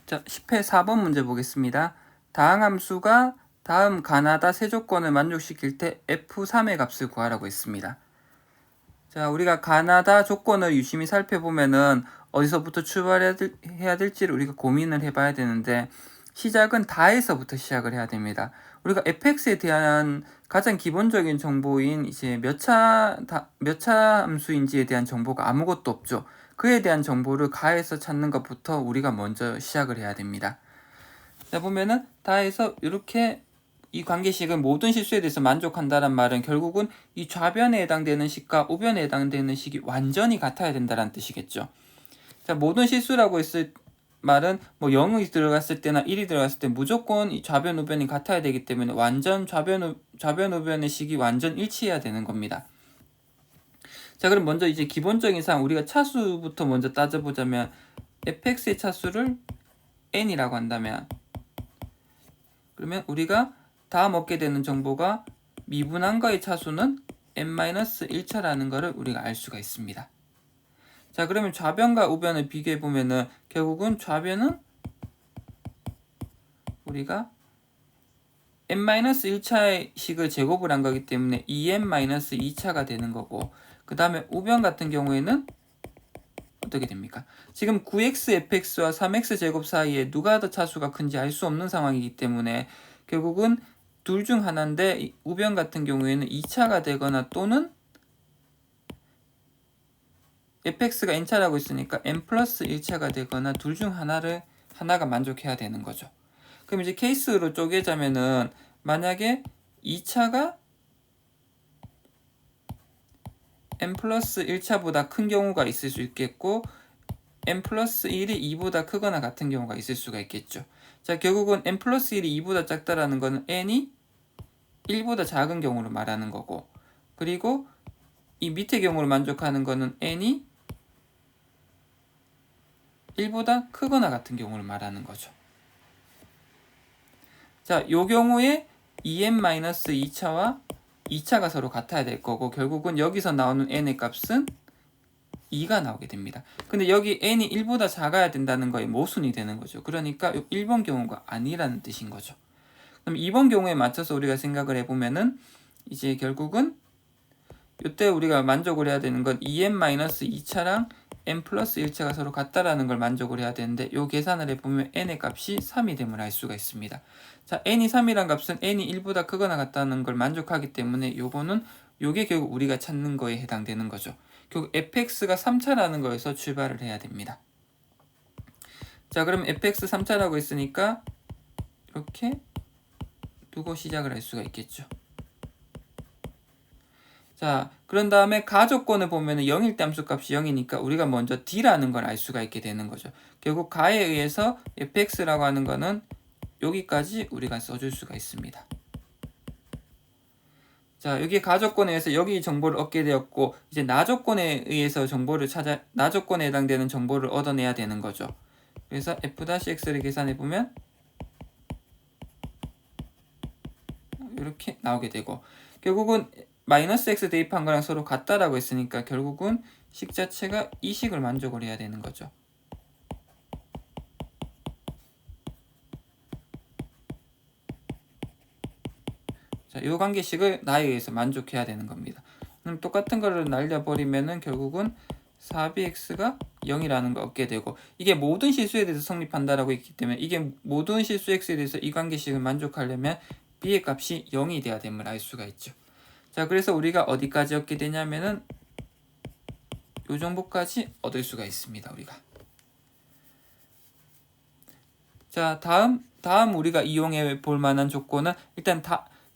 자, 10회 4번 문제 보겠습니다. 다항 함수가 다음 가나다 세 조건을 만족시킬 때 F3의 값을 구하라고 했습니다. 자, 우리가 가나다 조건을 유심히 살펴보면은 어디서부터 출발해야 될지를 우리가 고민을 해봐야 되는데, 시작은 다에서부터 시작을 해야 됩니다. 우리가 fx에 대한 가장 기본적인 정보인 이제 몇 차 함수인지에 대한 정보가 아무것도 없죠. 그에 대한 정보를 가에서 찾는 것부터 우리가 먼저 시작을 해야 됩니다. 자, 보면은 다에서 이렇게 이 관계식은 모든 실수에 대해서 만족한다는 말은 결국은 이 좌변에 해당되는 식과 우변에 해당되는 식이 완전히 같아야 된다는 뜻이겠죠. 자, 모든 실수라고 했을 말은 뭐 0이 들어갔을 때나 1이 들어갔을 때 무조건 이 좌변 우변이 같아야 되기 때문에 완전 좌변 우변의 식이 완전 일치해야 되는 겁니다. 자, 그럼 먼저 이제 기본적인 사항 우리가 차수부터 먼저 따져보자면 fx의 차수를 n이라고 한다면, 그러면 우리가 다음 얻게 되는 정보가 미분한거의 차수는 n-1차라는 것을 우리가 알 수가 있습니다. 자, 그러면 좌변과 우변을 비교해 보면은 결국은 좌변은 우리가 n-1차의 식을 제곱을 한 거기 때문에 2n-2차가 되는 거고, 그 다음에 우변 같은 경우에는 어떻게 됩니까? 지금 9xfx와 3x제곱 사이에 누가 더 차수가 큰지 알 수 없는 상황이기 때문에 결국은 둘 중 하나인데, 우변 같은 경우에는 2차가 되거나 또는 fx가 n차라고 있으니까 n 플러스 1차가 되거나 둘 중 하나가 만족해야 되는 거죠. 그럼 이제 케이스로 쪼개자면은 만약에 2차가 n 플러스 1차보다 큰 경우가 있을 수 있겠고, n 플러스 1이 2보다 크거나 같은 경우가 있을 수가 있겠죠. 자, 결국은 n 플러스 1이 2보다 작다라는 거는 n이 1보다 작은 경우를 말하는 거고, 그리고 이 밑에 경우를 만족하는 거는 n이 1보다 크거나 같은 경우를 말하는 거죠. 자, 요 경우에 2n-2차와 2차가 서로 같아야 될 거고, 결국은 여기서 나오는 n의 값은 2가 나오게 됩니다. 근데 여기 n이 1보다 작아야 된다는 거에 모순이 되는 거죠. 그러니까 1번 경우가 아니라는 뜻인 거죠. 그럼 2번 경우에 맞춰서 우리가 생각을 해보면은 이제 결국은 이때 우리가 만족을 해야 되는 건 2n-2차랑 n 플러스 1차가 서로 같다라는 걸 만족을 해야 되는데, 요 계산을 해보면 n의 값이 3이 됨을 알 수가 있습니다. 자, n이 3이란 값은 n이 1보다 크거나 같다는 걸 만족하기 때문에 요거는 요게 결국 우리가 찾는 거에 해당되는 거죠. 결국 fx가 3차라는 거에서 출발을 해야 됩니다. 자, 그럼 fx 3차라고 했으니까 이렇게 두고 시작을 할 수가 있겠죠. 자, 그런 다음에 가조건을 보면은 0일 때 함수값이 0이니까 우리가 먼저 d라는 걸 알 수가 있게 되는 거죠. 결국 가에 의해서 fx라고 하는 거는 여기까지 우리가 써줄 수가 있습니다. 자, 여기 가조건에 의해서 여기 정보를 얻게 되었고, 이제 나조건에 의해서 나조건에 해당되는 정보를 얻어내야 되는 거죠. 그래서 f-x를 계산해 보면 이렇게 나오게 되고, 결국은 마이너스 x 대입한 거랑 서로 같다라고 했으니까 결국은 식 자체가 이 식을 만족을 해야 되는 거죠. 자, 이 관계식을 나에 의해서 만족해야 되는 겁니다. 그럼 똑같은 거를 날려버리면은 결국은 4bx가 0이라는 걸 얻게 되고, 이게 모든 실수에 대해서 성립한다라고 했기 때문에 이게 모든 실수 x에 대해서 이 관계식을 만족하려면 b의 값이 0이 돼야 됨을 알 수가 있죠. 자, 그래서 우리가 어디까지 얻게 되냐면은 요 정보까지 얻을 수가 있습니다, 우리가. 자, 다음 우리가 이용해 볼 만한 조건은 일단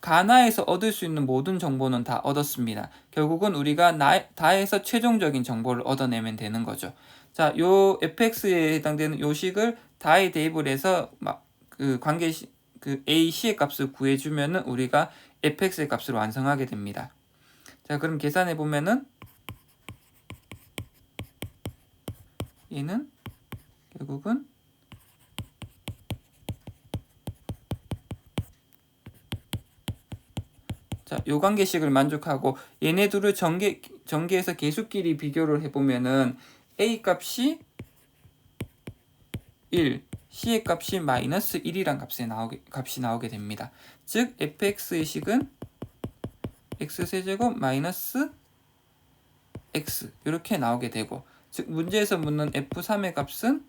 가나에서 얻을 수 있는 모든 정보는 다 얻었습니다. 결국은 우리가 다에서 최종적인 정보를 얻어내면 되는 거죠. 자, 요 fx에 해당되는 요 식을 다에 대입을 해서 그 관계식 그 a, c의 값을 구해주면은 우리가 fx의 값을 완성하게 됩니다. 자, 그럼 계산해 보면은 얘는 결국은 자, 요 관계식을 만족하고, 얘네 둘을 전개해서 계수끼리 비교를 해보면은 a 값이 1, c의 값이 마이너스 1이란 값이 나오게 됩니다. 즉 fx의 식은 x세제곱 마이너스 x 이렇게 나오게 되고, 즉 문제에서 묻는 f3의 값은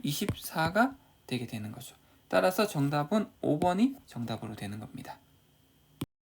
24가 되게 되는 거죠. 따라서 정답은 5번이 정답으로 되는 겁니다.